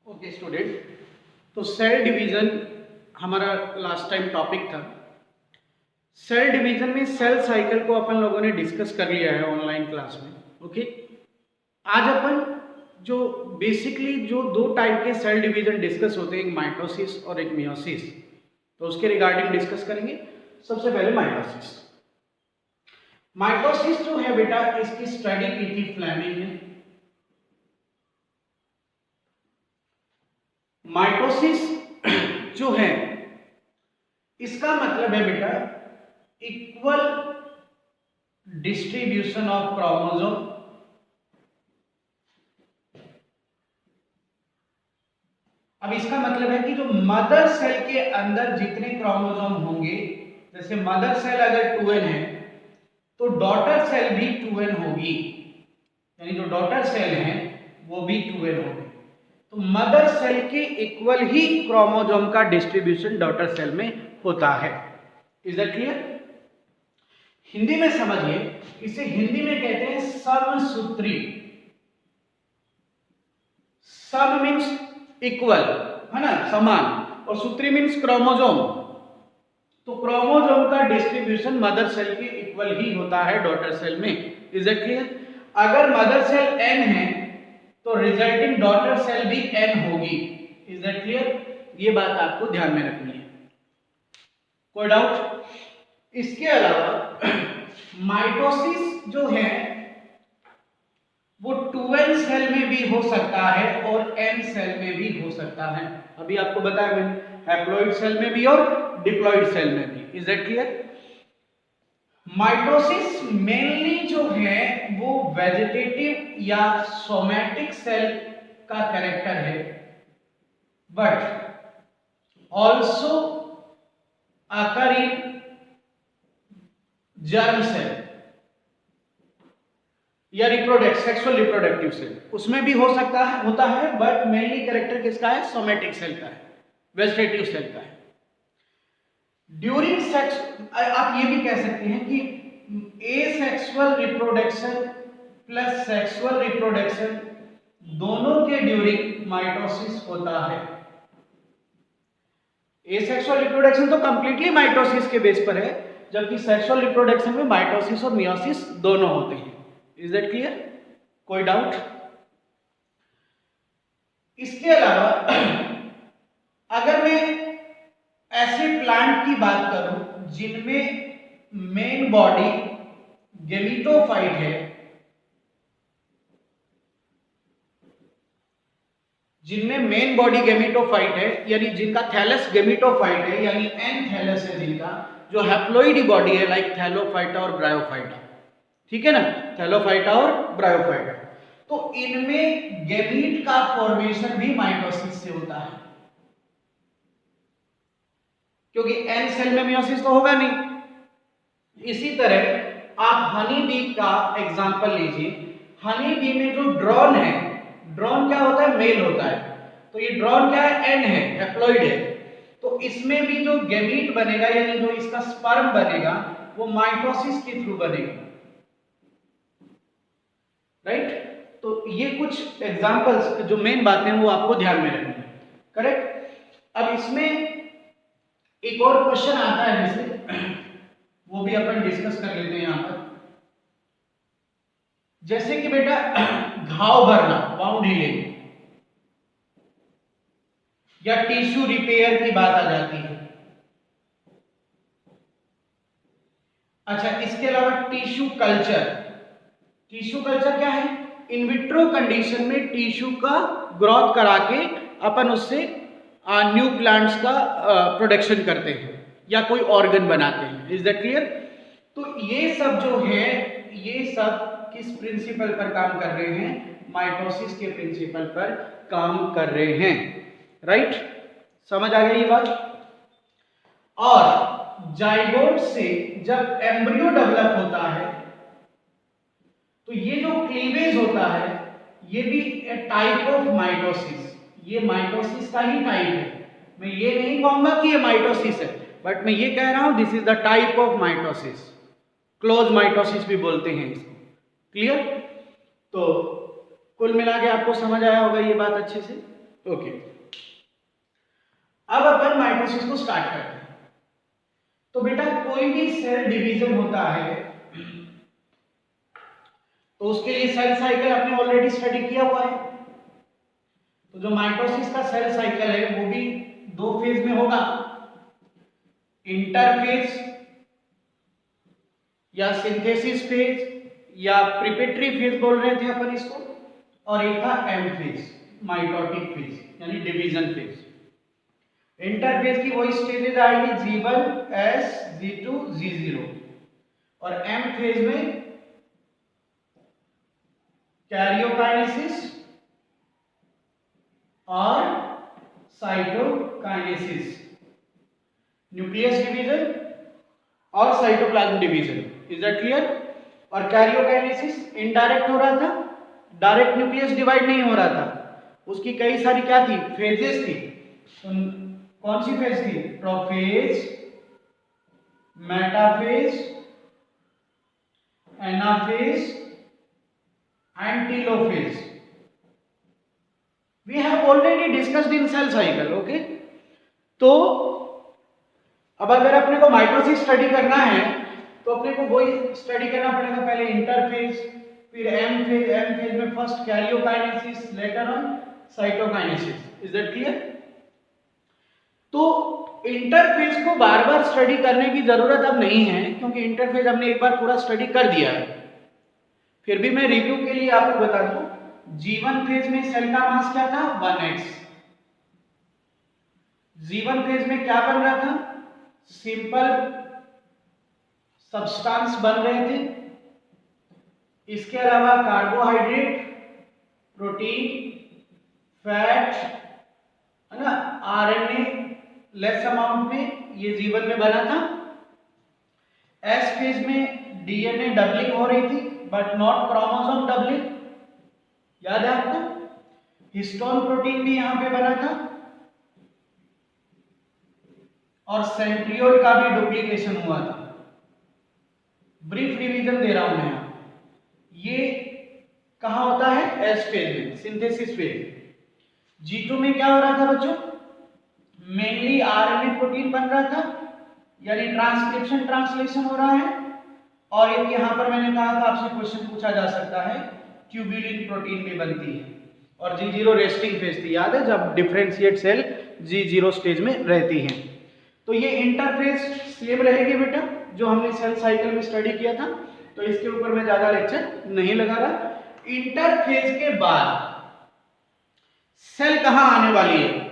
Okay student, तो cell division हमारा last time topic था। सेल डिवीजन में सेल साइकिल को अपन लोगों ने डिस्कस कर लिया है ऑनलाइन क्लास में। ओके, आज अपन जो बेसिकली जो दो टाइप के सेल डिवीजन डिस्कस होते हैं, एक माइटोसिस और एक मियोसिस, तो उसके रिगार्डिंग डिस्कस करेंगे। सबसे पहले माइटोसिस। माइटोसिस जो है बेटा, इसकी स्टडी की थी फ्लेमिंग ने। माइटोसिस जो है इसका मतलब है बेटा इक्वल डिस्ट्रीब्यूशन ऑफ क्रोमोसोम। अब इसका मतलब है कि जो मदर सेल के अंदर जितने क्रोमोसोम होंगे, जैसे मदर सेल अगर 2n है तो डॉटर सेल भी 2n होगी, यानी जो डॉटर सेल है वो भी 2n होगी। तो मदर सेल के इक्वल ही क्रोमोसोम का डिस्ट्रीब्यूशन डॉटर सेल में होता है। Is that clear? हिंदी में समझिए, इसे हिंदी में कहते हैं समसूत्री। सम मीन्स इक्वल, है ना, समान, और सूत्री मीन्स क्रोमोसोम। तो क्रोमोसोम का डिस्ट्रीब्यूशन मदर सेल के इक्वल ही होता है डॉटर सेल में। Is that clear? अगर मदर सेल n है तो रिजल्टिंग डॉटर सेल भी n होगी। Is that clear? ये बात आपको ध्यान में रखनी है। कोई डाउट? इसके अलावा माइटोसिस जो है वो 2n सेल में भी हो सकता है और n सेल में भी हो सकता है। अभी आपको बताया मैंने, हैप्लॉइड सेल में भी और डिप्लॉइड सेल में भी। Is that clear? Mitosis mainly जो है वो वेजिटेटिव या सोमैटिक सेल का कैरेक्टर है, but also occur in germ cell या सेक्सुअल रिप्रोडक्टिव सेल, उसमें भी हो सकता है, होता है, बट मेनली कैरेक्टर किसका है? सोमैटिक सेल का है, वेजिटेटिव सेल का है। ड्यूरिंग सेक्स आप ये भी कह सकते हैं कि asexual reproduction plus sexual reproduction दोनों के ड्यूरिंग माइटोसिस होता है। एसेक्सुअल रिप्रोडक्शन तो कंप्लीटली माइटोसिस के बेस पर है, जबकि सेक्सुअल रिप्रोडक्शन में माइटोसिस और मियोसिस दोनों होते हैं। Is that clear? कोई डाउट? इसके अलावा अगर मैं ऐसे प्लांट की बात करूं जिनमें मेन बॉडी गेमिटोफाइट है, जिनमें मेन बॉडी गेमिटोफाइट है, यानी जिनका थैलस गेमिटोफाइट है, यानी एन थैलस है जिनका, जो हैप्लॉइड बॉडी है लाइक थैलोफाइटा और ब्रायोफाइटा, ठीक है ना, थैलोफाइटा और ब्रायोफाइटा, तो इनमें गैमीट का फॉर्मेशन भी माइटोसिस से होता है, क्योंकि एन सेल में मियोसिस तो होगा नहीं। इसी तरह आप हनी बी का एग्जांपल लीजिए। हनी बी में जो ड्रोन है, ड्रोन क्या होता है? मेल होता है। तो ये ड्रोन क्या है? एन है, हैप्लॉइड है। तो इसमें भी जो गैमीट बनेगा, यानी जो इसका स्पर्म बनेगा, वो माइटोसिस के थ्रू बनेगा, राइट? तो ये कुछ एग्जांपल्स, जो मेन बातें वो आपको ध्यान में रखनी है, करेक्ट? अब इसमें एक और क्वेश्चन आता है, जैसे वो भी अपन डिस्कस कर लेते हैं यहां पर। जैसे कि बेटा घाव भरना, वाउंड हीलिंग, या टिश्यू रिपेयर की बात आ जाती है। अच्छा, इसके अलावा टिश्यू कल्चर। टिश्यू कल्चर क्या है? इन विट्रो कंडीशन में टिश्यू का ग्रोथ करा के अपन उससे न्यू प्लांट्स का प्रोडक्शन करते हैं या कोई ऑर्गन बनाते हैं। Is that clear? तो ये सब जो है, ये सब किस प्रिंसिपल पर काम कर रहे हैं? माइटोसिस के प्रिंसिपल पर काम कर रहे हैं, राइट? समझ आ गई ये बात? और जाइगोट से जब एम्ब्रियो डेवलप होता है तो ये जो क्लीवेज होता है, ये भी टाइप ऑफ माइटोसिस, ये माइटोसिस का ही टाइप है। मैं ये नहीं कहूंगा कि ये माइटोसिस है, बट मैं ये कह रहा हूं this is the type of mitosis. Close mitosis भी बोलते हैं इसको। क्लियर? तो कुल मिला के आपको समझ आया होगा ये बात अच्छे से। ओके, अब अपन माइटोसिस को स्टार्ट करते हैं। तो बेटा कोई भी सेल डिवीजन होता है तो उसके लिए सेल साइकिल आपने ऑलरेडी स्टडी किया हुआ है। तो जो माइटोसिस का सेल साइकिल है वो भी दो फेज में होगा, इंटरफेज या सिंथेसिस फेज या प्रिपेटरी फेज बोल रहे थे अपन इसको, और एक था एम फेज, माइटोटिक फेज यानी डिवीजन फेज। इंटरफेज की वही स्टेजेस आएगी G1 S G2 G0, और एम फेज में कैरियोकाइनेसिस और साइटोकाइनेसिस, न्यूक्लियस डिवीजन और cytoplasm division. Is that clear? और कैरियोकाइनेसिस इनडायरेक्ट हो रहा था, डायरेक्ट न्यूक्लियस डिवाइड नहीं हो रहा था, उसकी कई सारी क्या थी, फेजेस थी। तो कौन सी फेज थी? Prophase, metaphase, anaphase and telophase. We have already discussed in cell cycle. Okay, तो अब अगर अपने को माइटोसिस स्टडी करना है तो अपने को वही स्टडी करना पड़ेगा, पहले इंटरफेज, फिर एम फेज, एम फेज में first karyokinesis, later on cytokinesis. Is that clear? तो इंटरफेज को बार बार स्टडी करने की जरूरत अब नहीं है, क्योंकि इंटरफेज हमने एक बार पूरा स्टडी कर दिया है। फिर भी मैं रिव्यू के लिए आपको बता दूं, G1 फेज में सेल का मास क्या था? 1x। G1 फेज में क्या बन रहा था? सिंपल सब्सटेंस बन रहे थे। इसके अलावा कार्बोहाइड्रेट, प्रोटीन, फैट, है ना, आरएनए लेस अमाउंट में ये G1 में बना था। एस फेज में डीएनए डबलिंग हो रही थी बट नॉट क्रोमोसोम डबलिंग, याद है आपको? हिस्टोन प्रोटीन भी यहां पे बना था और सेंट्रियोल का भी डुप्लीकेशन हुआ था। ब्रीफ रिवीजन दे रहा हूं मैं। ये कहां होता है? एस फेज में, सिंथेसिस फेज। G2 में क्या हो रहा था बच्चों? मेनली आरएनए प्रोटीन बन रहा था, यानी ट्रांसक्रिप्शन ट्रांसलेशन हो रहा है। और एक यहां पर मैंने कहा था आपसे क्वेश्चन पूछा जा सकता है, ट्यूबुलिन प्रोटीन भी बनती है। और G0 रेस्टिंग फेज थी, याद है, जब डिफरेंशिएट सेल G0 स्टेज में रहती है। तो ये इंटरफेज सेम रहेगी बेटा, जो हमने सेल साइकिल में स्टडी किया था, तो इसके ऊपर मैं ज्यादा लेक्चर नहीं लगा रहा। इंटरफेज के बाद सेल कहां आने वाली है?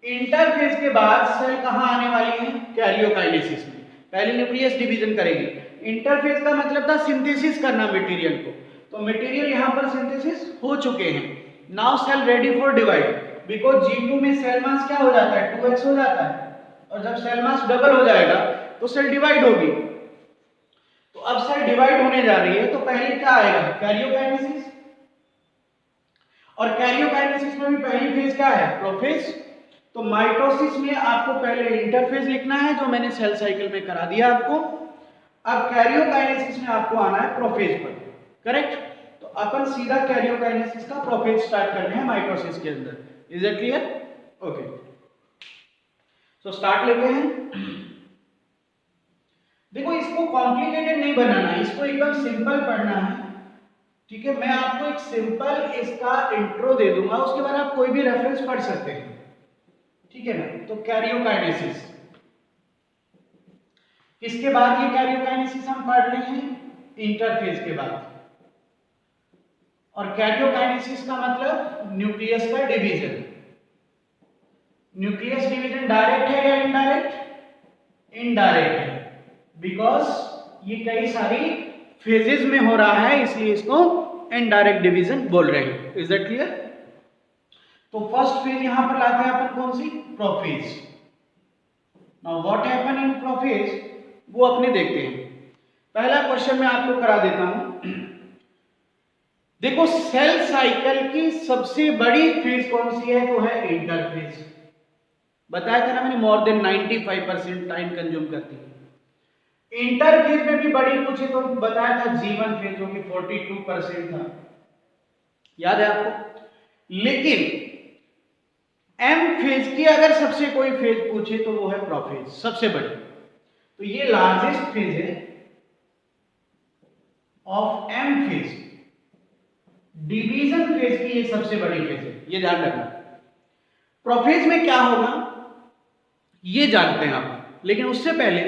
इंटरफेज के बाद सेल कहां आने वाली है? कैरियोकाइनेसिस में। पहले न्यूक्लियस डिवीजन करेगी। इंटरफेज का मतलब था सिंथेसिस करना मटेरियल को, तो मटेरियल यहां पर सिंथेसिस हो चुके हैं। Now cell ready for divide, because G2 में सेल मास क्या हो जाता है? 2x हो जाता है, और जब सेल मास डबल हो जाएगा तो सेल डिवाइड होगी। तो अब सेल डिवाइड होने जा रही है, तो पहले क्या आएगा? कैरियोकाइनेसिस। और कैरियोकाइनेसिस में भी पहली फेज क्या है? प्रोफेज। तो माइटोसिस में आपको पहले इंटरफेज लिखना है, जो मैंने सेल साइकिल में करा दिया आपको। अब कैरियोकाइनेसिस में आपको आना है प्रोफेज पर, करेक्ट? तो अपन सीधा कैरियोकाइनेसिस का प्रोफेज स्टार्ट करने हैं माइटोसिस के अंदर। Is it clear? ओके, तो स्टार्ट लेते हैं। देखो, इसको कॉम्प्लिकेटेड नहीं बनाना है, इसको एकदम सिंपल पढ़ना है, ठीक है? मैं आपको एक सिंपल इसका इंट्रो दे दूंगा, उसके बाद आप कोई भी रेफरेंस पढ़ सकते हैं, ठीक है ना? तो कैरियोकाइनेसिस, किसके बाद ये कैरियोकाइनेसिस हम पढ़ रहे हैं? इंटरफेज के बाद। और कैरियोकाइनेसिस का मतलब न्यूक्लियस का डिवीजन। न्यूक्लियस डिवीजन डायरेक्ट है या इनडायरेक्ट? इनडायरेक्ट है, बिकॉज ये कई सारी फेजेस में हो रहा है, इसलिए इसको इनडायरेक्ट डिवीजन बोल रहे हैं। Is that clear? तो फर्स्ट फेज यहां पर लाते हैं अपन, कौन सी? Prophase. Now what happen in prophase, वो अपने देखते हैं। पहला क्वेश्चन मैं आपको करा देता हूं। देखो, सेल साइकिल की सबसे बड़ी फेज कौन सी है? तो है इंटरफेज। बताया था ना मैंने, मोर देन 95% टाइम कंज्यूम करती है। इंटरफेज में भी बड़ी पूछी तो बताया था G1 फेज, जो कि 42% था, याद है आपको? लेकिन एम फेज की अगर सबसे कोई फेज पूछे तो वो है प्रोफेज, सबसे बड़ी। तो ये लार्जेस्ट फेज है of M phase. Division phase की ये सबसे बड़ी फेज है, ये ध्यान रखना। प्रोफेज में क्या होगा ये जानते हैं आप, लेकिन उससे पहले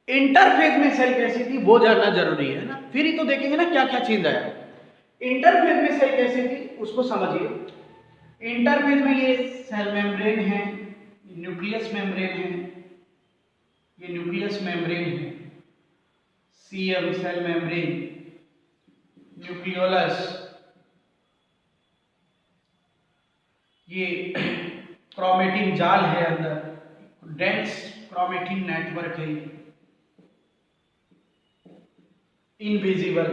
इंटरफेज में सेल कैसी थी वो जानना जरूरी है ना, फिर ही तो देखेंगे ना क्या क्या चेंज आया। इंटरफेज में सेल कैसी थी उसको समझिए। इंटरफेज में ये सेल मेम्ब्रेन है, न्यूक्लियस मेम्ब्रेन है, ये न्यूक्लियस मेम्ब्रेन है, सीएम सेल मेम्ब्रेन, न्यूक्लियोलस, ये क्रोमेटिन जाल है अंदर, डेंस क्रोमेटिन नेटवर्क है, इनविजिबल,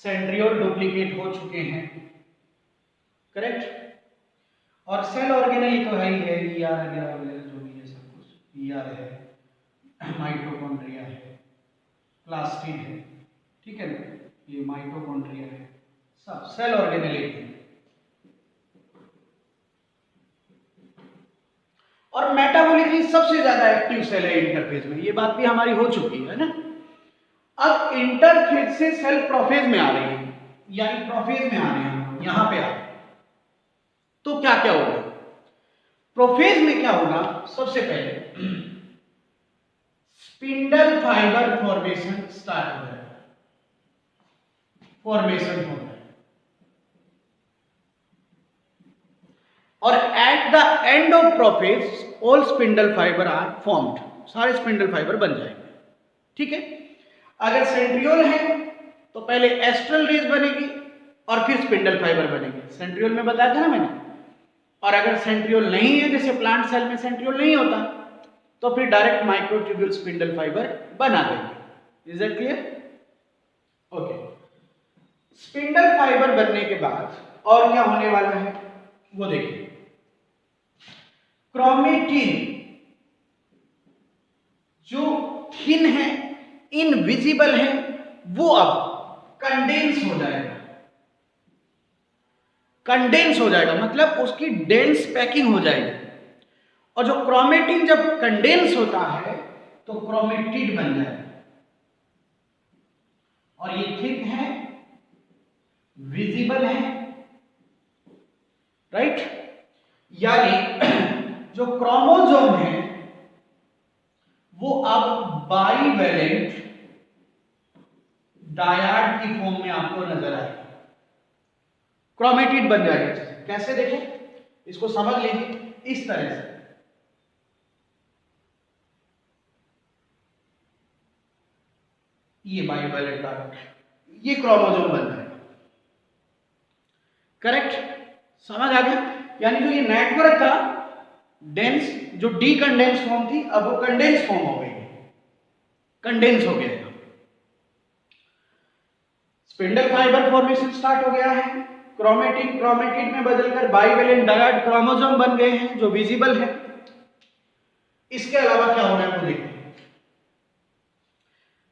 सेंट्रियोल डुप्लीकेट हो चुके हैं, करेक्ट। और सेल ऑर्गेनेल तो है ही है, ईआर वगैरह जो भी है सब कुछ, ईआर है, माइटोकॉन्ड्रिया है, प्लास्टिड है, ठीक है ना, ये माइटोकॉन्ड्रिया है, सब सेल ऑर्गेनेल है। और मेटाबॉलिकली सबसे ज्यादा एक्टिव सेल है इंटरफेज में, ये बात भी हमारी हो चुकी है ना। अब इंटरफेज से सेल प्रोफेज में आ रही है, यानी प्रोफेज में आ रहे हैं, यहां पे आ रहे हैं। तो क्या क्या होगा प्रोफेज में? क्या होगा सबसे पहले स्पिंडल फाइबर फॉर्मेशन स्टार्ट हो जाएगा, फॉर्मेशन हो जाएगा। और at the end of prophase all spindle fibre are formed, सारे स्पिंडल फाइबर बन जाएंगे, ठीक है। अगर सेंट्रियोल है तो पहले एस्ट्रल रेज बनेगी और फिर स्पिंडल फाइबर बनेगी, सेंट्रियोल में बताया था ना मैंने। और अगर सेंट्रियोल नहीं है, जैसे प्लांट सेल में सेंट्रियोल नहीं होता, तो फिर डायरेक्ट माइक्रोट्यूब्यूल स्पिंडल फाइबर बना देंगे। Is that clear? Okay. Spindle fibre बनने के बाद और क्या होने वाला है वो देखिए। क्रोमेटिन जो थिन है, इनविजिबल है, वो अब कंडेंस हो जाएगा। कंडेंस हो जाएगा मतलब उसकी डेंस पैकिंग हो जाएगी। और जो क्रोमेटिन जब कंडेंस होता है तो क्रोमेटिड बन जाएगा। और ये थिक है, विजिबल है, राइट। यानी जो क्रोमोसोम है वो अब बाइवेलेंट डायड की फॉर्म में आपको नजर आएगा, क्रोमेटिड बन जाएगा। कैसे देखें इसको समझ लीजिए, इस तरह से ये बाइवेलेंट डायड, ये क्रोमोसोम बन जाएगा, करेक्ट। समझ आ गया? यानी जो ये नेटवर्क था डेंस, जो डीकंडेंस फॉर्म थी, अब वो कंडेंस फॉर्म हो गई, कंडेंस हो गया। स्पिंडल फाइबर फॉर्मेशन स्टार्ट हो गया है, क्रोमेटिन क्रोमेटिड में बदलकर बाइवेलेंट डायड क्रोमोसोम बन गए हैं जो विजिबल है। इसके अलावा क्या हो रहा है वो देखिए।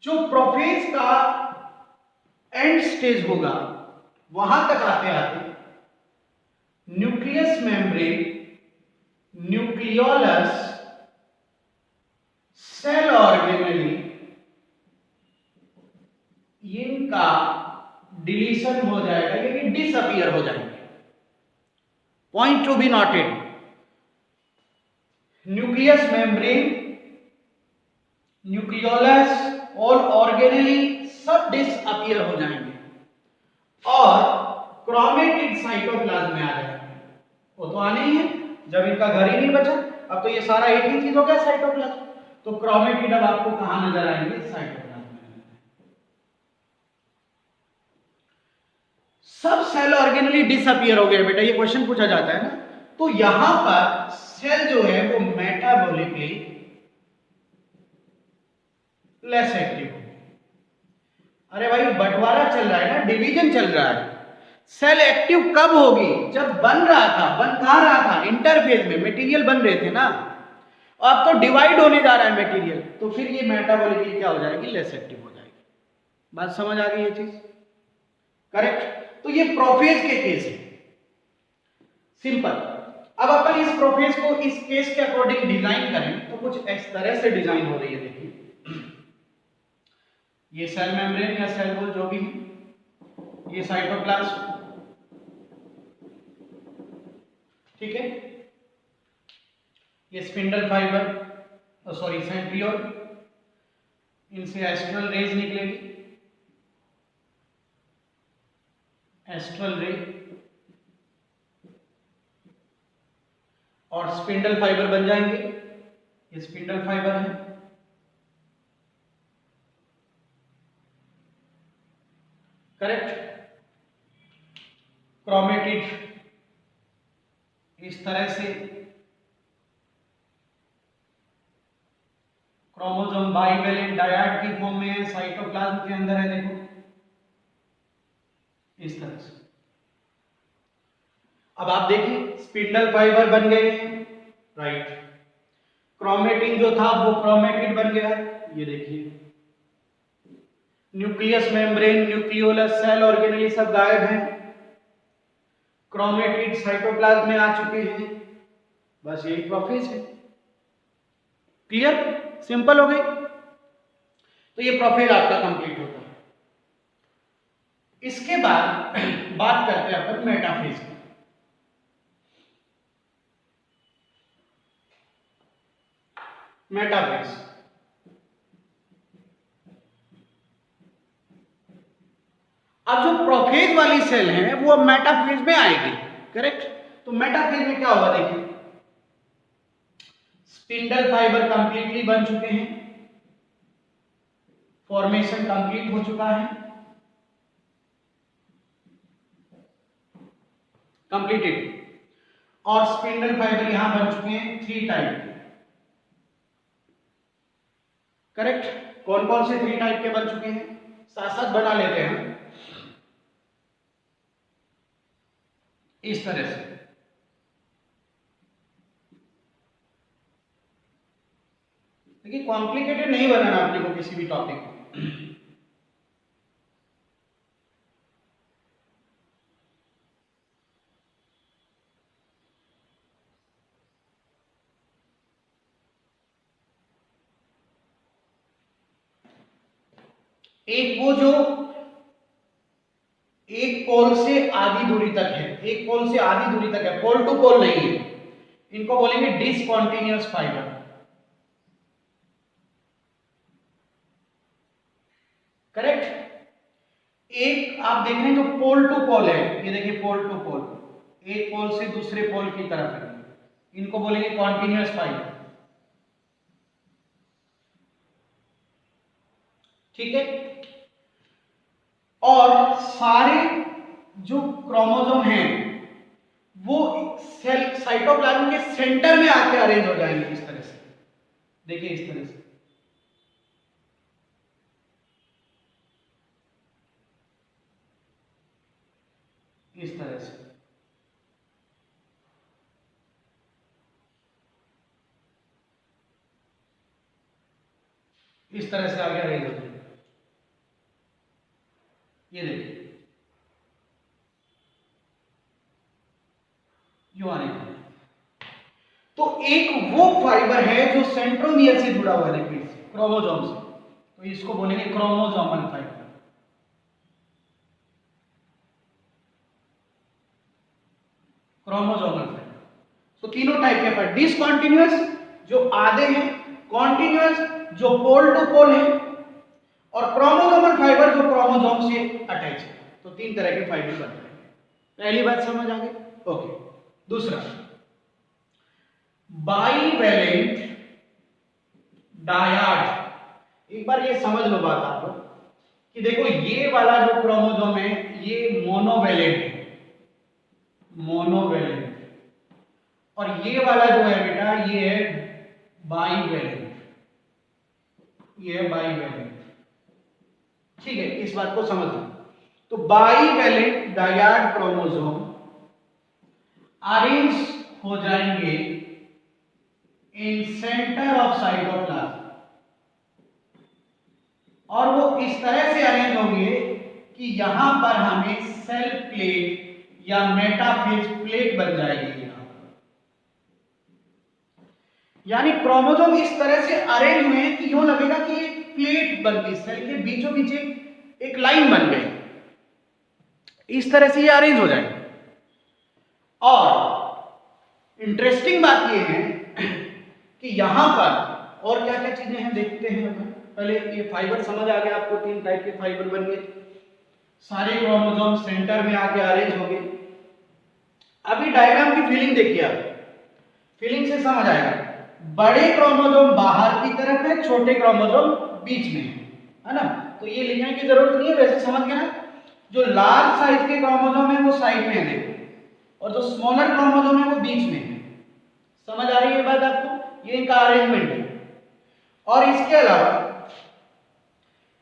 जो प्रोफेज का एंड स्टेज होगा वहां तक आते आते nucleus membrane, nucleolus, cell organelle, इनका डिलीशन हो जाएगा, ये डिसअपीयर हो जाएंगे। Point to be noted, nucleus membrane, nucleolus और ऑर्गेनेली सब डिसअपीयर हो जाएंगे और क्रोमेटिड साइटोप्लाज्म में आ जाएंगे। वो तो आने ही है, जब इनका घर ही नहीं बचा, अब तो ये सारा एक ही चीज हो गया साइटोप्लाज्म। तो क्रोमेटिड अब आपको कहां नजर आएंगे? साइटोप्लाज्म में। सब सेल ऑर्गेनली डिसअपीयर हो गए बेटा, ये क्वेश्चन पूछा जाता है ना। तो यहां पर सेल जो है वो मेटाबॉलिकली लेस एक्टिव हो। अरे भाई बंटवारा चल रहा है ना, डिवीजन चल रहा है। सेल एक्टिव कब होगी? जब बन रहा था, बन कहां रहा था? इंटरफेज में मटेरियल बन रहे थे ना। अब तो डिवाइड होने जा रहा है मटेरियल, तो फिर ये मेटाबॉलिकली क्या हो जाएगी? लेस एक्टिव हो जाएगी। बात समझ आ गई ये चीज? करेक्ट। तो ये प्रोफेज के केस है। सिंपल। अब अपन इस प्रोफेज को इस केस के अकॉर्डिंग डिजाइन करें तो कुछ इस तरह से डिजाइन हो रही है। देखिए ये सेल मेम्ब्रेन या सेल वॉल जो भी है, ये साइटोप्लाज्म, ठीक है, ये स्पिंडल फाइबर, सॉरी सेंट्रियोल, इनसे एस्ट्रल रेज निकलेगी, एस्ट्रल रे, और स्पिंडल फाइबर बन जाएंगे। ये स्पिंडल फाइबर है, करेक्ट। क्रोमेटिड इस तरह से, क्रोमोसोम बाइवेलेंट डायड की फॉर्म में है, साइटोप्लाज्म के अंदर है, देखो इस तरह से। अब आप देखिए स्पिंडल फाइबर बन गए हैं, राइट। क्रोमेटिन जो था वो क्रोमेटिड बन गया है, ये देखिए। Nucleus membrane, nucleolus, cell organelle सब गायब हैं। क्रोमेटिड साइटोप्लाज्म में आ चुके हैं। बस यही प्रोफेज है। क्लियर, सिंपल हो गई। तो ये प्रोफेज आपका कंप्लीट होता है। इसके बाद बात करते हैं अपन मेटाफेज की। मेटाफेज, अब जो प्रोफेज वाली सेल है वो अब मेटाफेज में आएगी, करेक्ट। तो मेटाफेज में क्या होगा, देखिए स्पिंडल फाइबर कंप्लीटली बन चुके हैं, फॉर्मेशन कंप्लीट हो चुका है, कंप्लीटेड। और स्पिंडल फाइबर यहां बन चुके हैं 3 टाइप के, करेक्ट। कौन कौन से 3 टाइप के बन चुके हैं, साथ साथ बना लेते हैं इस तरह से। देखिए कॉम्प्लिकेटेड नहीं बनाना अपने को किसी भी टॉपिक को। एक वो जो एक पोल से आधी दूरी तक है, एक पोल से आधी दूरी तक है, पोल टू पोल नहीं है, इनको बोलेंगे डिसकंटीन्यूअस फाइबर, करेक्ट। एक आप देख रहे हैं जो पोल टू पोल है, ये देखिए पोल टू पोल, एक पोल से दूसरे पोल की तरफ है, इनको बोलेंगे कॉन्टिन्यूअस फाइबर, ठीक है। और सारे जो क्रोमोसोम हैं वो सेल साइटोप्लाज्म के सेंटर में आके अरेंज हो जाएंगे इस तरह से, देखिए इस तरह से, इस तरह से। इस तरह से आगे अरेंज हो जाएंगे, ये देखिए यू आने। तो एक वो फाइबर है जो सेंट्रोमियर से जुड़ा हुआ है, देखिए क्रोमोसोम से, तो इसको बोलेंगे क्रोमोसोमल फाइबर, क्रोमोसोमल फाइबर। तो तीनों टाइप के फाइबर, डिसकंटीन्यूअस जो आधे हैं, कॉन्टिन्यूअस जो पोल टू पोल है, और क्रोमोसोमल फाइबर जो क्रोमोसोम से अटैच है। तो 3 तरह के फाइबर बनते हैं। पहली बात समझ आ गई, ओके। दूसरा, बाइवेलेंट डायड। एक बार ये समझ लो बात आप लोग कि देखो ये वाला जो क्रोमोसोम है ये मोनोवेलेंट है, मोनोवेलेंट, और ये वाला जो है बेटा ये है बाइवेलेंट, ये है बाइवेलेंट, ठीक है। इस बात को समझ लो। तो बाइवेलेंट डायड क्रोमोसोम अरेंज हो जाएंगे इन सेंटर ऑफ साइटोप्लाज्म, और वो इस तरह से अरेंज होंगे कि यहां पर हमें सेल प्लेट या मेटाफेज प्लेट बन जाएगी यहाँ पर। यानी क्रोमोसोम इस तरह से अरेंज हुए हैं कि यूं लगेगा कि एक प्लेट बन गई, सेल के बीचों बीच एक लाइन बन गई, इस तरह से ये अरेंज हो जाएंगे। और इंटरेस्टिंग बात ये है कि यहां पर और क्या क्या चीजें हैं देखते हैं अपन। पहले ये फाइबर समझ आ गया आपको, 3 टाइप के फाइबर बन गए, सारे क्रोमोसोम सेंटर में आके अरेंज हो गए। अभी डायग्राम की फीलिंग देखिए आप, फीलिंग से समझ आएगा। बड़े क्रोमोसोम बाहर की तरफ है, छोटे क्रोमोसोम बीच में है ना। तो ये लिखने की जरूरत नहीं है, वैसे समझ गए ना। जो लार्ज साइज के क्रोमोसोम है वो साइड में है देखो, और जो स्मॉलर क्रोमोसोम है वो बीच में है। समझ आ रही है बात आपको? ये इनका अरेंजमेंट है। और इसके अलावा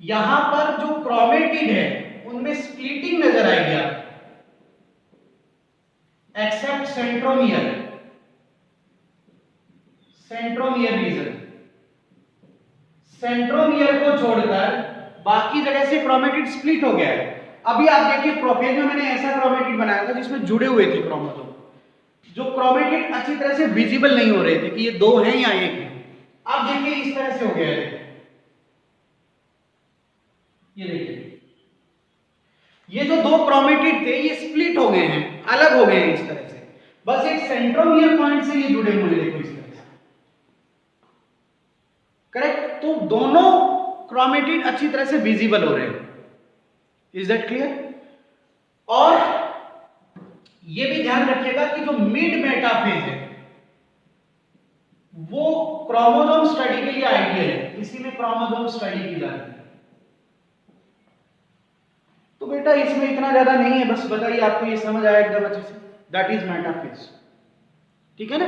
यहां पर जो क्रोमेटिड है उनमें स्प्लिटिंग नजर आएगी आपको, except centromere, centromere region, centromere को छोड़कर बाकी जगह से क्रोमेटिड स्प्लिट हो गया है। अभी आप देखिए प्रोफेज में मैंने ऐसा क्रोमेटिड बनाया था जिसमें जुड़े हुए थे क्रोमोसोम, जो क्रोमेटिड अच्छी तरह से विजिबल नहीं हो रहे थे कि ये दो हैं या एक है। आप देखिए इस तरह से हो गया है, ये देखिए ये जो दो क्रोमेटिड थे ये स्प्लिट हो गए हैं, अलग हो गए हैं इस तरह से, बस एक सेंट्रोमियर पॉइंट से ये जुड़े हुए हैं, देखो इस तरह से। करेक्ट? तो दोनों क्रोमेटिड अच्छी तरह से विजिबल हो रहे हैं। Is that clear? और ये भी ध्यान रखिएगा कि जो मिड मेटाफेज है वो क्रोमोसोम स्टडी के लिए आइडियल है, इसी में क्रोमोसोम स्टडी की जाती है। तो बेटा इसमें इतना ज्यादा नहीं है, बस बताइए आपको ये समझ आया एकदम अच्छे से? दैट इज मेटाफेज, ठीक है ना।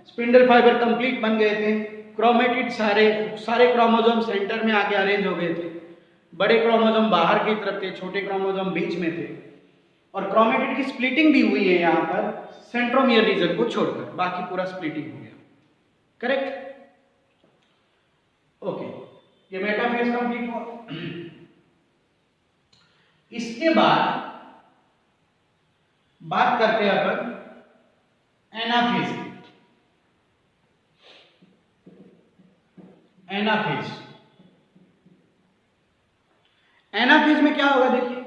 स्पिंडल फाइबर कंप्लीट बन गए थे, क्रोमेटिड सारे क्रोमोसोम सेंटर में आके अरेंज हो गए थे, बड़े क्रोमोसोम बाहर की तरफ थे, छोटे क्रोमोसोम बीच में थे, और क्रोमेटिड की स्प्लिटिंग भी हुई है यहाँ पर सेंट्रोमियर रीजन को छोड़कर, बाकी पूरा स्प्लिटिंग हो गया। करेक्ट? ओके, ये मेटाफेज कंप्लीट हुआ। इसके बाद बात करते हैं अपन एनाफेज। एनाफेज, एनाफेज में क्या होगा देखिए,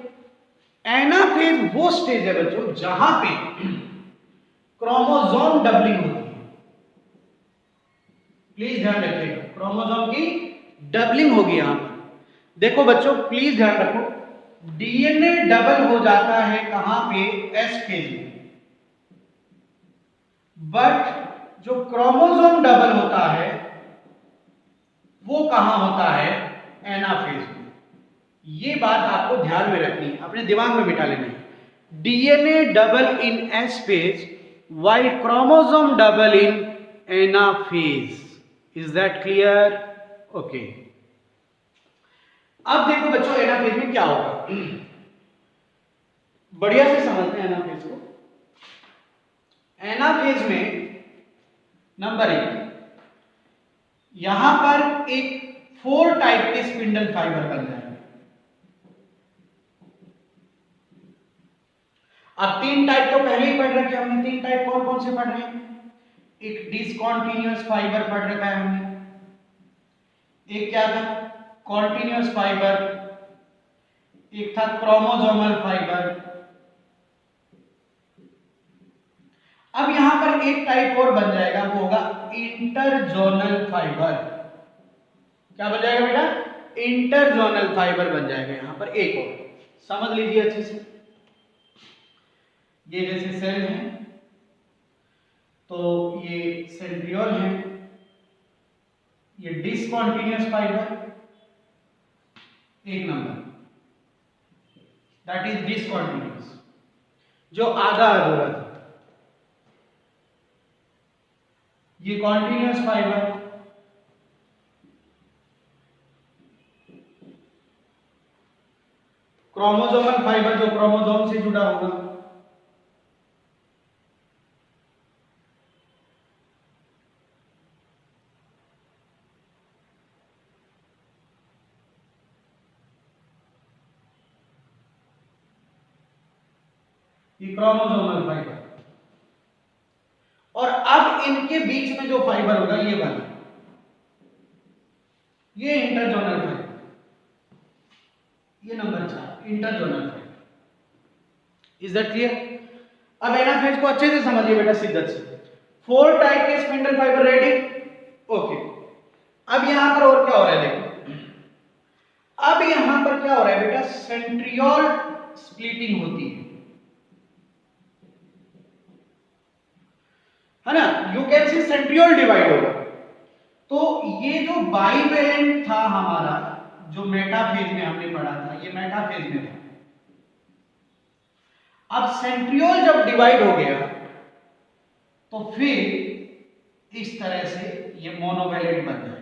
एनाफेज वो स्टेज है बच्चों जहां पे क्रोमोसोम डबलिंग होती है। प्लीज ध्यान रखिएगा, क्रोमोसोम की डबलिंग होगी यहां पर। देखो बच्चों प्लीज ध्यान रखो, डीएनए डबल हो जाता है कहां पे? एस फेज में। बट जो क्रोमोसोम डबल होता है वो कहां होता है? एनाफेज में। ये बात आपको ध्यान में रखनी है, अपने दिमाग में बिठा लेनी है। DNA double in S phase while chromosome double in anaphase. Is that clear? Okay, अब देखो बच्चों एनाफेज में क्या होगा, बढ़िया से समझते हैं एनाफेज को। एनाफेज में नंबर 1, यहां पर एक 4 टाइप के स्पिंडल फाइबर बन जाएंगे। अब 3 टाइप तो पहले ही पढ़ रखे हमने। 3 टाइप कौन कौन से पढ़ रहे हैं? एक डिसकंटीन्यूअस फाइबर पढ़ रखा है हमने, एक क्या था? कॉन्टिन्यूअस फाइबर, एक था क्रोमोसोमल फाइबर। अब यहां पर एक टाइप और बन जाएगा, वो होगा इंटरजोनल फाइबर। क्या बन जाएगा बेटा? इंटरजोनल फाइबर बन जाएगा यहां पर एक और। समझ लीजिए अच्छे से, ये जैसे सेल है तो ये सेंट्रियोल है, ये डिसकंटीन्यूअस फाइबर एक नंबर, दैट इज डिसकंटीन्यूअस, जो आधा अधूरा था। ये कॉन्टिन्यूअस फाइबर, क्रोमोसोमल फाइबर जो क्रोमोसोम से जुड़ा होगा, ये क्रोमोसोमल फाइबर, और अब इनके बीच में जो फाइबर होगा ये वाला, ये इंटरजोनल फाइबर, ये number 4 interzonal fibre. Is that clear? अब एनाफेज को अच्छे से समझिए बेटा, शिद्दत से। 4 टाइप के स्पिंडल फाइबर रेडी, ओके। अब यहां पर और क्या हो रहा है देखो, अब यहां पर क्या हो रहा है बेटा, सेंट्रियोल स्प्लिटिंग होती है ना, you can see centriole divide होगा। तो ये जो बाइवेलेंट था हमारा, जो मेटाफेज में हमने पढ़ा था, ये मेटाफेज में था। अब सेंट्रियोल जब डिवाइड हो गया तो फिर इस तरह से ये मोनोवेलेंट बन जाएगा,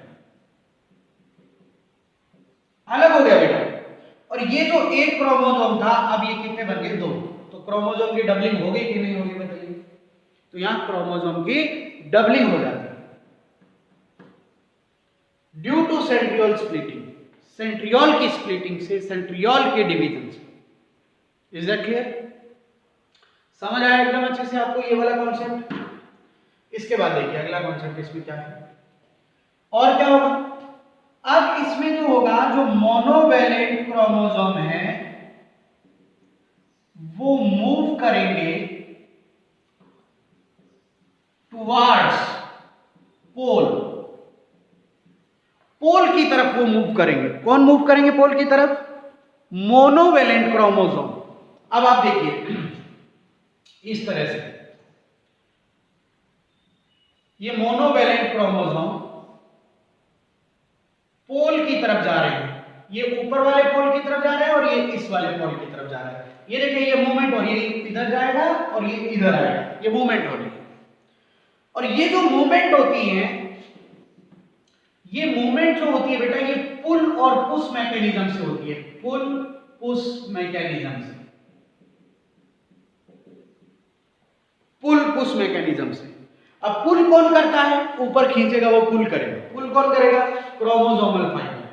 अलग हो गया बेटा। और ये जो एक क्रोमोसोम था, अब ये कितने बन गए, 2। तो क्रोमोसोम की डबलिंग हो गई कि नहीं होगी बताइए? तो यहां क्रोमोसोम की डबलिंग हो जाती है due to centriole splitting, centriole की स्प्लिटिंग से, सेंट्रियोल के डिवीजन से। Is that clear? समझ आया एकदम अच्छे से आपको ये वाला कॉन्सेप्ट? इसके बाद देखिए अगला कॉन्सेप्ट इसमें क्या है और क्या होगा। अब इसमें जो होगा, जो मोनोवेलेंट क्रोमोसोम है वो मूव करेंगे टुवर्ड्स पोल, पोल की तरफ वो मूव करेंगे। कौन मूव करेंगे पोल की तरफ? Monovalent chromosome. अब आप देखिए इस तरह से, ये मोनोवेलेंट क्रोमोसोम पोल की तरफ जा रहे हैं, ये ऊपर वाले पोल की तरफ जा रहे हैं और ये इस वाले पोल की तरफ जा रहा है। ये देखिए ये मूवमेंट हो रही है, ये इधर जाएगा और ये इधर आएगा, ये मूवमेंट हो रही है। और ये जो मूवमेंट होती है, ये मूवमेंट जो होती है बेटा, ये पुल और पुश मैकेनिज्म से होती है, पुल पुश मैकेनिज्म से, पुल पुश मैकेनिज्म से। अब पुल कौन करता है? ऊपर खींचेगा वो पुल करेगा। पुल कौन करेगा? क्रोमोसोमल फाइबर,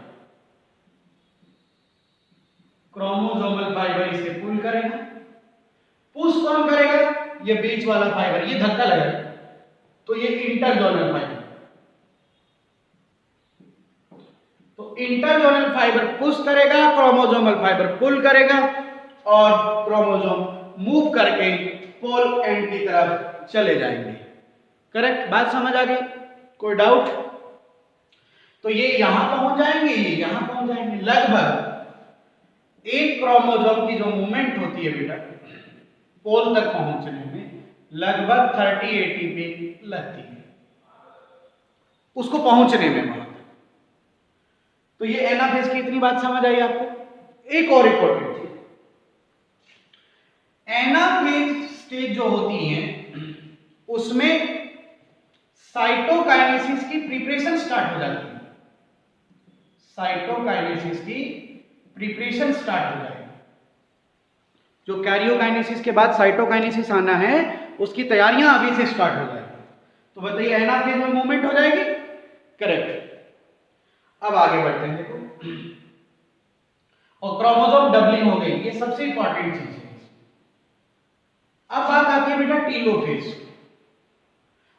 क्रोमोसोमल फाइबर इसे पुल करेगा। पुश कौन करेगा? ये बीच वाला फाइबर, ये धक्का लगेगा तो ये इंटरजोनल फाइबर, तो इंटरजोनल फाइबर पुश करेगा, क्रोमोसोमल फाइबर पुल करेगा और क्रोमोसोम मूव करके पोल एंड की तरफ चले जाएंगे। करेक्ट? बात समझ आ गई? कोई डाउट? तो ये यहां पहुंच जाएंगे, ये यहां पहुंच जाएंगे। लगभग एक क्रोमोसोम की जो मूवमेंट होती है बेटा पोल तक पहुंचने में लगभग 30 एटीपी लगती है, उसको पहुंचने में वहां तक। तो ये एनाफेज की इतनी बात समझ आई आपको? एक और इंपॉर्टेंट चीज, एनाफेज स्टेज जो होती है उसमें साइटोकाइनेसिस की प्रिपरेशन स्टार्ट हो जाती है, साइटोकाइनेसिस की प्रिपरेशन स्टार्ट हो जाएगी। जो कैरियोकाइनेसिस के बाद साइटोकाइनेसिस आना है, उसकी तैयारियां अभी से स्टार्ट हो जाएगी। तो बताइए एनाफेज में मूवमेंट हो जाएगी? करेक्ट। अब आगे बढ़ते हैं, देखो, और क्रोमोसोम डबलिंग हो गई, ये सबसे इंपॉर्टेंट चीज है। अब बात आती है बेटा टीलोफेज,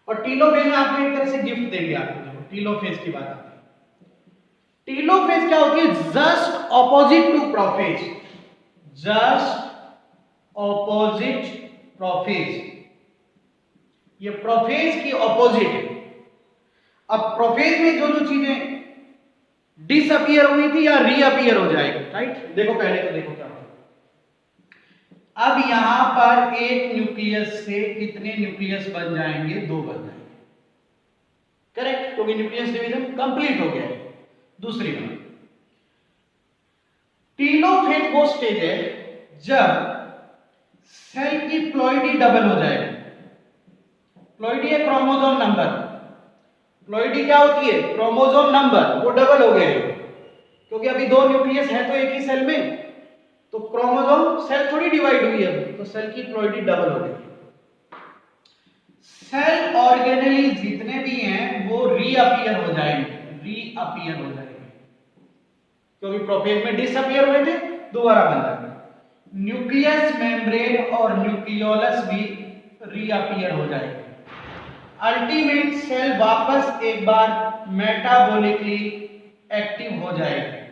और टीलोफेज में आपको एक तरह से गिफ्ट देंगे आपको। टीलोफेज की बात आती है। टीलोफेज क्या होती है? Just opposite to prophase, just opposite prophase, ये प्रोफेज की ऑपोजिट है। अब प्रोफेज में जो जो चीजें डिसअपियर हुई थी या रीअपियर हो जाएगी, राइट? देखो पहले तो देखो क्या होगा। अब यहां पर एक न्यूक्लियस से कितने न्यूक्लियस बन जाएंगे? 2 बन जाएंगे। करेक्ट? क्योंकि न्यूक्लियस डिवीजन कंप्लीट हो गया है। दूसरी बात, टीलोफेज वो स्टेज है जब सेल की प्लॉइडी डबल हो जाएगी। प्लॉइडी है क्रोमोसोम नंबर, प्लॉइडी क्या होती है? क्रोमोसोम नंबर, वो डबल हो गए क्योंकि अभी 2 न्यूक्लियस है तो एक ही सेल में, तो क्रोमोसोम सेल थोड़ी डिवाइड हुई है, तो सेल की प्लॉइडी डबल हो गई। सेल ऑर्गेनेल जितने भी हैं वो रीअपियर हो जाएंगे, रीअपियर हो जाएंगे, क्योंकि प्रोफेज में डिसअपियर हुए थे, दोबारा बन जाएंगे। न्यूक्लियस मेम्ब्रेन और न्यूक्लियोलस भी रीअपियर हो जाएंगे। अल्टीमेट सेल वापस एक बार मेटाबॉलिकली एक्टिव हो जाएगी।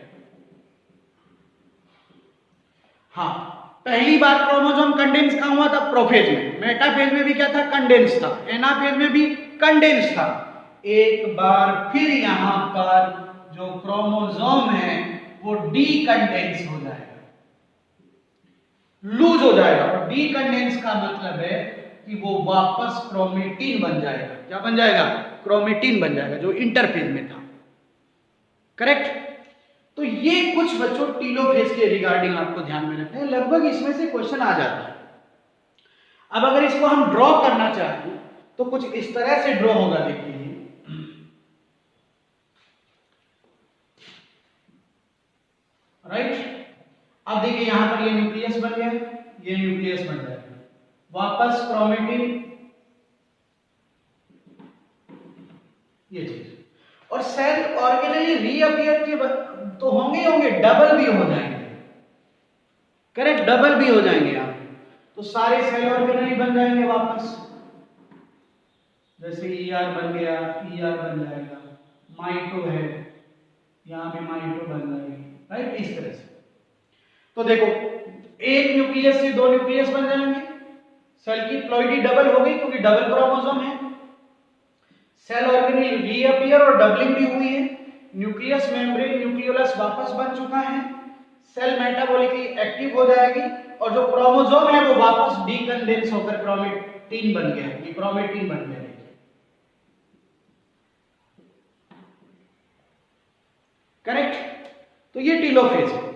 हाँ, पहली बार क्रोमोसोम कंडेंस कहां हुआ था? प्रोफेज में। मेटाफेज में भी क्या था? कंडेंस था। एनाफेज में भी कंडेंस था। एक बार फिर यहां पर जो क्रोमोसोम है वो डीकंडेंस हो जाएगा, लूज हो जाएगा। और डीकंडेंस का मतलब है कि वो वापस क्रोमेटिन बन जाएगा। क्या बन जाएगा? क्रोमेटिन बन जाएगा, जो इंटरफेज में था। करेक्ट? तो ये कुछ बच्चों टीलोफेज के रिगार्डिंग आपको ध्यान में रखना है। लगभग इसमें से क्वेश्चन आ जाता है। अब अगर इसको हम ड्रॉ करना चाहें तो कुछ इस तरह से ड्रॉ होगा। देखिए, राइट। अब देखिए यहां पर ये न्यूक्लियस बन गया, ये न्यूक्लियस बन जाएगा, वापस क्रोमेटिन, ये चीज। और सेल ऑर्गेनली रीअपियर के तो होंगे, डबल भी हो जाएंगे। करेक्ट? डबल भी हो जाएंगे आप, तो सारे सेल ऑर्गेनली बन जाएंगे वापस। जैसे ER बन गया, ER बन जाएगा, माइटो है, यहां पे माइटो बन जाएगी, राइट? इस तरह से। तो देखो, एक न्यूक्लियस से दो न्यूक्लियस बन जाएंगे, सेल की प्लॉइडी डबल हो गई क्योंकि डबल क्रोमोसोम है। सेल ऑर्गेनल रीअपियर और डबलिंग भी हुई है। न्यूक्लियस मेम्ब्रेन न्यूक्लियोलस वापस बन चुका है। सेल मेटाबॉलिकली एक्टिव हो जाएगी और जो क्रोमोसोम है वो वापस डीकंडेंस होकर क्रोमेटिन बन गया, ये क्रोमेटिन बन गया। करेक्ट? तो ये टीलोफेज है।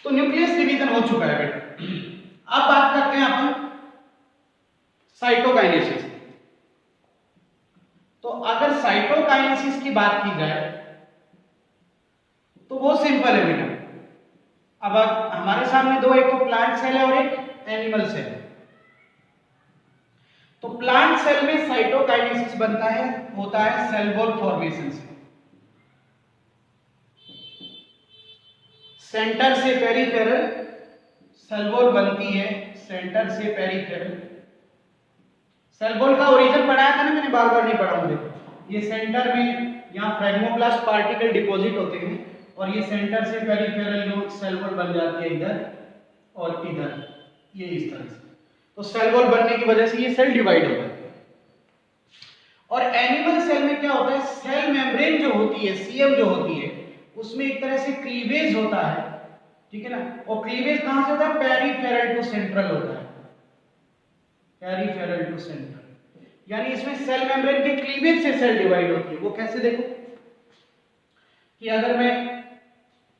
तो न्यूक्लियस डिवीजन हो चुका है बेटा। अब बात करते हैं अपन साइटोकाइनेसिस। तो अगर साइटोकाइनेसिस की बात की जाए तो वो सिंपल है बेटा। अब हमारे सामने दो, एक तो प्लांट सेल है और एक एनिमल सेल है। तो प्लांट सेल में साइटोकाइनेसिस बनता है, होता है सेल वॉल फॉर्मेशन से। सेंटर से पेरिफेरल सेल वॉल बनती है, सेंटर से पेरिफेरल। सेल वॉल का ओरिजिन पढ़ाया था ना मैंने, बार बार नहीं पढ़ा मुझे। ये सेंटर में यहाँ फ्रेगमोप्लास्ट पार्टिकल डिपॉजिट होते हैं और ये सेंटर से पेरिफेरल जो सेल वॉल बन जाती है इधर और इधर, ये इस तरह से। तो सेल वॉल बनने की वजह से ये सेल डिवाइड हो जाती है। और एनिमल सेल में क्या होता है? सेल मेम्ब्रेन जो होती है, सीएम जो होती है, उसमें एक तरह से क्लीवेज होता है, ठीक है ना? और क्लीवेज कहां से होता है? पेरिफेरल टू सेंट्रल होता है, पेरिफेरल टू सेंट्रल। यानी इसमें सेल मेम्ब्रेन के क्लीवेज से सेल डिवाइड होती है। वो कैसे? देखो कि अगर मैं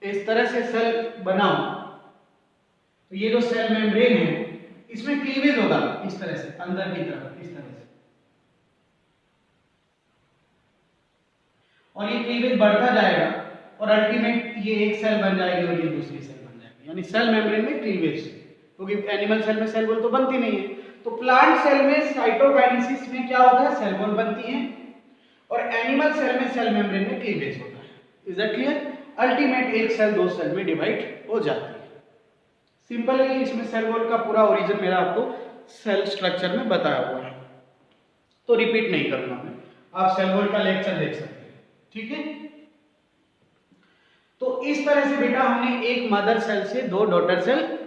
इस तरह से सेल बनाऊं तो ये जो सेल मेम्ब्रेन है इसमें क्लीवेज होगा इस तरह से, अंदर की तरफ इस तरह से, और ये क्लीवेज बढ़ता जाएगा और अल्टीमेट ये एक सेल बन जाएगी और ये दूसरी सेल बन जाएगी। यानी सेल मेम्ब्रेन में क्लीवेज, क्योंकि एनिमल सेल में सेल वॉल तो बनती नहीं है। तो प्लांट सेल में साइटोकाइनेसिस में क्या होता है? सेल वॉल बनती है और एनिमल सेल में सेल मेम्ब्रेन में क्लीवेज होता है। Is that clear? अल्टीमेट एक सेल दो सेल में डिवाइड हो जाती है। सिंपल है। इसमें सेल वॉल का पूरा ओरिजिन मेरा आपको सेल स्ट्रक्चर में बताया हुआ है, तो रिपीट नहीं करूंगा मैं, आप सेल वॉल का लेक्चर देख सकते हैं, ठीक है? तो इस तरह से बेटा हमने एक मदर सेल से दो डॉटर सेल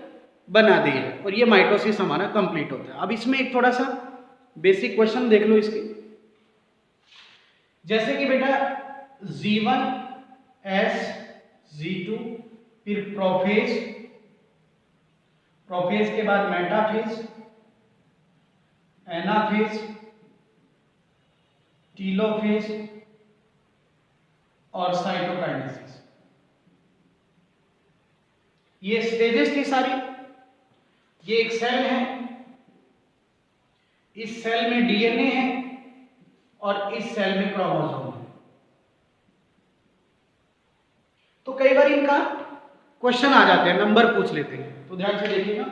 बना दी है और ये माइटोसिस हमारा कंप्लीट होता है। अब इसमें एक थोड़ा सा बेसिक क्वेश्चन देख लो इसके, जैसे कि बेटा G1 S G2 फिर प्रोफेज, प्रोफेज के बाद मेटाफेज, एनाफेज, टीलोफेज और साइटोकाइनेसिस। ये स्टेजेस थी सारी। ये एक सेल है, इस सेल में डीएनए है और इस सेल में क्रोमोसोम है। तो कई बार इनका क्वेश्चन आ जाते हैं, नंबर पूछ लेते हैं, तो ध्यान से देखिएगा।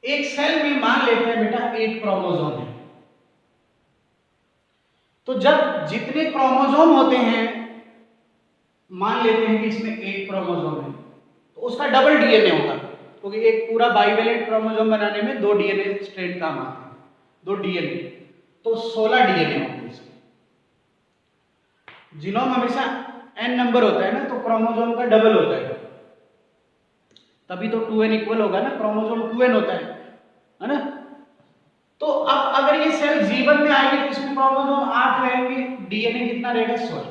एक सेल में मान लेते हैं बेटा एक क्रोमोसोम है, तो जब जितने क्रोमोसोम होते हैं मान लेते हैं कि इसमें एक क्रोमोसोम है तो उसका डबल डीएनए होगा, क्योंकि एक पूरा बाइवेलेंट क्रोमोसोम बनाने में 2 डीएनए स्ट्रैंड काम आते हैं, 2 डीएनए, तो 16 डीएनए होंगे इसके। जीनोम हमेशा n नंबर होता है ना, तो क्रोमोसोम का डबल होता है, तभी तो 2n इक्वल होगा ना, क्रोमोसोम 2n होता है ना। तो अब अगर ये सेल जीवन में आएगी तो इसमें क्रोमोसोम 8 रहेंगे, डीएनए कितना रहेगा 16।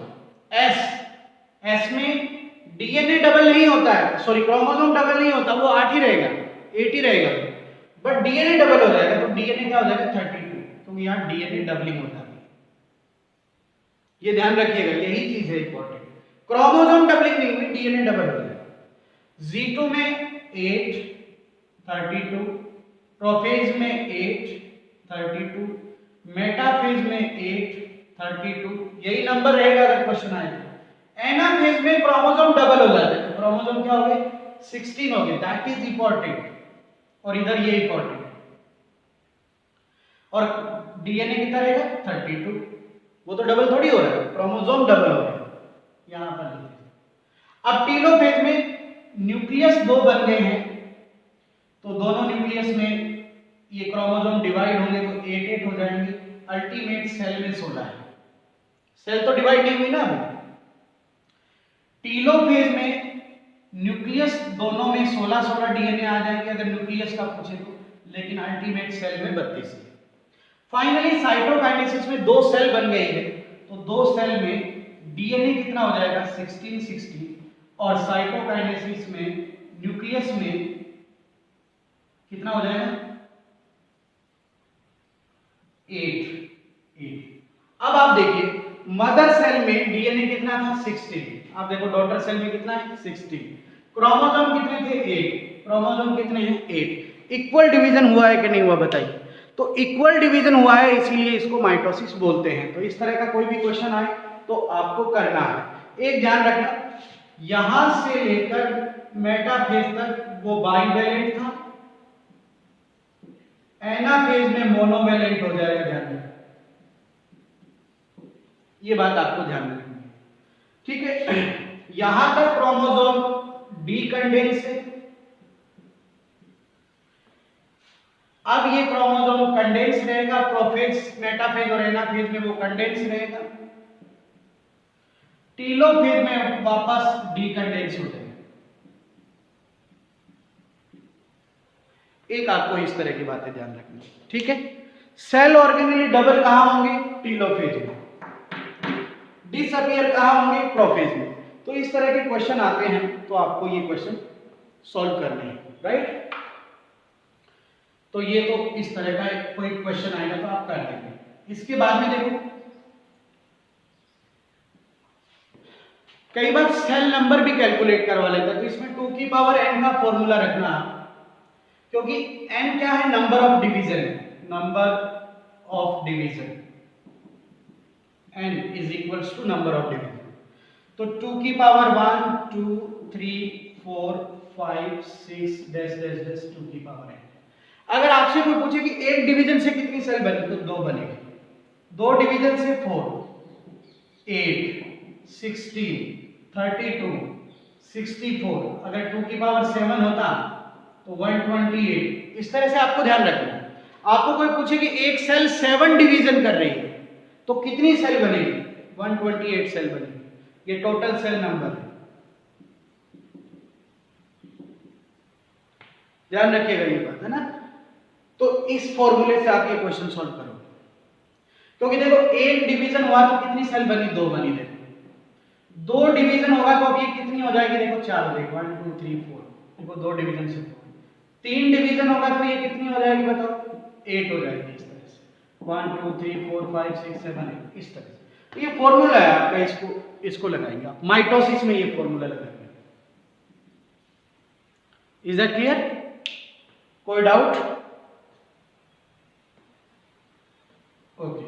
एस में डीएनए डबल नहीं होता है, सॉरी क्रोमोसोम डबल नहीं होता, वो 8 ही रहेगा, 8 ही रहेगा, बट डीएनए डबल हो जाएगा, तो डीएनए क्या हो जाएगा 32, क्योंकि यहाँ डीएनए डबलिंग होता है। ये ध्यान रखिएगा, यही चीज है इंपॉर्टेंट, क्रोमोसोम डबलिंग नहीं हुई, डीएनए डबल हो जाएगा। G2 में 8 32, प्रोफेज में 8 32, मेटाफेज में 8 32, यही नंबर रहेगा अगर क्वेश्चन आए तो। एनाफेज में क्रोमोसोम डबल हो जाता है, तो क्रोमोसोम क्या हो गए 16 हो गए, दैट इज इंपॉर्टेंट, और इधर ये इंपॉर्टेंट, और डीएनए कितना रहेगा 32, वो तो डबल थोड़ी हो रहा है, क्रोमोसोम डबल हो रहा है, यहां पर लिखिए। अब टेलोफेज में न्यूक्लियस 2 बन गए हैं, तो दोनों न्यूक्लियस में ये क्रोमोसोम डिवाइड होंगे तो 8 हो जाएंगे, अल्टीमेट सेल में 16 है, सेल तो डिवाइड नहीं हुई ना अभी। टीलोफेज में न्यूक्लियस दोनों में 16 डीएनए आ जाएंगे अगर न्यूक्लियस का पूछे तो, लेकिन अल्टीमेट सेल में 32 है। फाइनली साइटोकाइनेसिस में 2 सेल बन गए हैं, तो 2 सेल में डीएनए कितना हो जाएगा 16, और साइटोकाइनेसिस में न्यूक्लियस में कितना हो जाएगा 8। अब आप देखिए मदर सेल में डीएनए कितना था 16, आप देखो डॉटर सेल में कितना है 16, क्रोमोसोम कितने थे 8, क्रोमोसोम कितने हैं 8। इक्वल डिवीजन हुआ है कि नहीं हुआ बताइए, तो इक्वल डिवीजन हुआ है, इसीलिए इसको माइटोसिस बोलते हैं। तो इस तरह का कोई भी क्वेश्चन आए तो आपको करना है, एक ध्यान रखना, यहां से लेकर मेटाफेज तक वो बाइवेलेंट था, एनाफेज में मोनोवेलेंट हो जाएगा, ध्यान रखना, ये बात आपको ध्यान रखनी है, ठीक है। यहां तक क्रोमोसोम डी कंडेंस है, अब ये क्रोमोसोम कंडेंस रहेगा, प्रोफेज मेटाफेज और एनाफेज में वो कंडेंस रहेगा, टीलोफेज में वापस डीकंडेंस हो जाएगा। एक आपको इस तरह की बातें ध्यान रखनी, ठीक है। सेल ऑर्गेनेली डबल कहां होंगे टीलोफेज में, डिसअपीयर कहां होंगे प्रोफेज में। तो इस तरह के क्वेश्चन आते हैं तो आपको ये क्वेश्चन सॉल्व करने हैं, राइट। तो ये तो इस तरह का कोई क्वेश्चन आएगा तो आप कर देंगे। इसके बाद में देखो कई बार सेल नंबर भी कैलकुलेट करवा लेता है, तो इसमें 2 की पावर n का फॉर्मूला रखना, क्योंकि n क्या है number of division, number of division n is equals to number of division. तो 2 की पावर 1 2 3 4 5 6 डैश डैश डैश 2 की पावर n। अगर आपसे कोई पूछे कि एक डिवीजन से कितनी सेल बनी, तो 2 बनेगी, 2 डिवीजन से 4 8 16 32 64, अगर 2 की पावर 7 होता तो 128। इस तरह से आपको ध्यान रखना है। आपको कोई पूछे कि एक सेल 7 डिवीजन कर रही है तो कितनी सेल बनेगी, 128 सेल बनेगी, ये टोटल सेल नंबर है, ध्यान रखिएगा ये बात, है ना। तो इस फॉर्मूले से आप ये क्वेश्चन सॉल्व करोगे, क्योंकि देखो एक डिवीजन हुआ तो कितनी सेल बनी, 2 बनी, देखो 2 डिवीजन होगा तो अब ये कितनी हो जाएगी, देखो 4 हो जाएगी, 1 2 3 4, देखो 2 डिवीजन से 3 डिवीजन होगा तो ये कितनी हो जाएगी बताओ, 8 हो जाएगी, इस तरह से 1 2 3 4 5 6 7 8, इस तरह से। तो ये फॉर्मूला है आपका, इसको लगाएंगे आप माइटोसिस में, ये फॉर्मूला लगाएंगे। इज दैट क्लियर, कोई डाउट? ओके।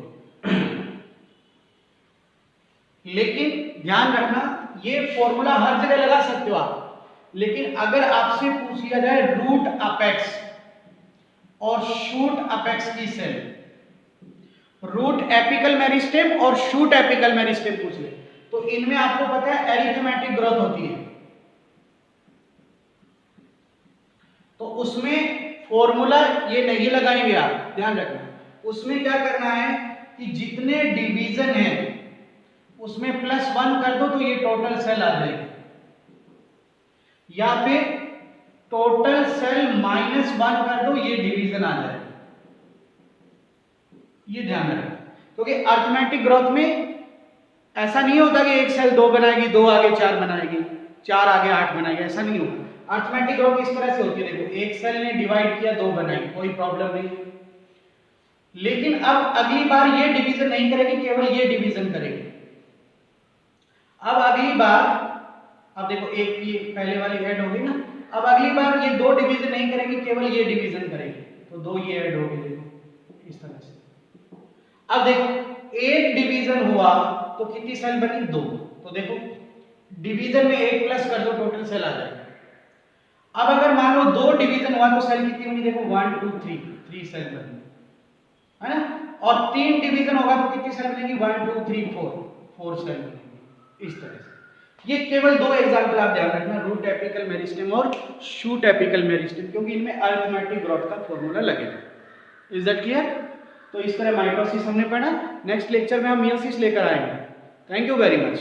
लेकिन ध्यान रखना ये फॉर्मूला हर जगह लगा सकते हो आप, लेकिन अगर आपसे पूछ लिया जाए रूट अपेक्स और शूट अपेक्स की सेल, रूट एपिकल मेरिस्टेम और शूट एपिकल मेरिस्टेम पूछ ले, तो इनमें आपको पता है एरिथमेटिक ग्रोथ होती है, तो उसमें फॉर्मूला ये नहीं लगाएंगे, आप ध्यान रखना। उसमें क्या करना है कि जितने डिवीजन है उसमें +1 कर दो तो ये टोटल सेल आ जाएगी, या फिर टोटल सेल -1 कर दो ये डिवीजन आ जाएगा। ये ध्यान रखना, क्योंकि अरिथमेटिक ग्रोथ में ऐसा नहीं होता कि एक सेल 2 बनाएगी, 2 आगे 4 बनाएगी, 4 आगे 8 बनाएगी, ऐसा नहीं होता। अरिथमेटिक ग्रोथ इस तरह से होती है, देखो एक सेल ने डिवाइड किया 2 बनाई, कोई प्रॉब्लम नहीं। लेकिन अब अगली बार ये डिवीजन नहीं करेगी, केवल ये डिवीजन करेगी। अब अगली बार, अब देखो एक ये पहले वाली ऐड होगी ना, अब अगली बार ये 2 डिवीजन नहीं करेगी, केवल ये डिवीजन करेगी, तो 2 ये ऐड होगी, देखो इस तरह से। अब देखो एक डिवीजन हुआ तो कितनी सेल बनी, 2, तो देखो डिवीजन में 1 प्लस कर दो टोटल सेल आ जाएगा। अब अगर मान लो 2 डिवीजन हुआ तो सेल कितनी बनी, देखो 1 2 3 सेल बनी, है ना। और 3 डिवीजन होगा तो कितनी सेल बनेगी, 1 2 3 4 सेल बनेगी, इस तरह से। ये केवल 2 एग्जांपल आप ध्यान रखना, रूट एपिकल मेरिस्टेम और शूट एपिकल मेरिस्टेम, क्योंकि इनमें अरिथमेटिक ग्रोथ का फॉर्मूला लगेगा। Is that clear? तो इस तरह माइटोसिस हमने पढ़ा। नेक्स्ट लेक्चर में हम मियोसिस लेकर आएंगे। Thank you very much.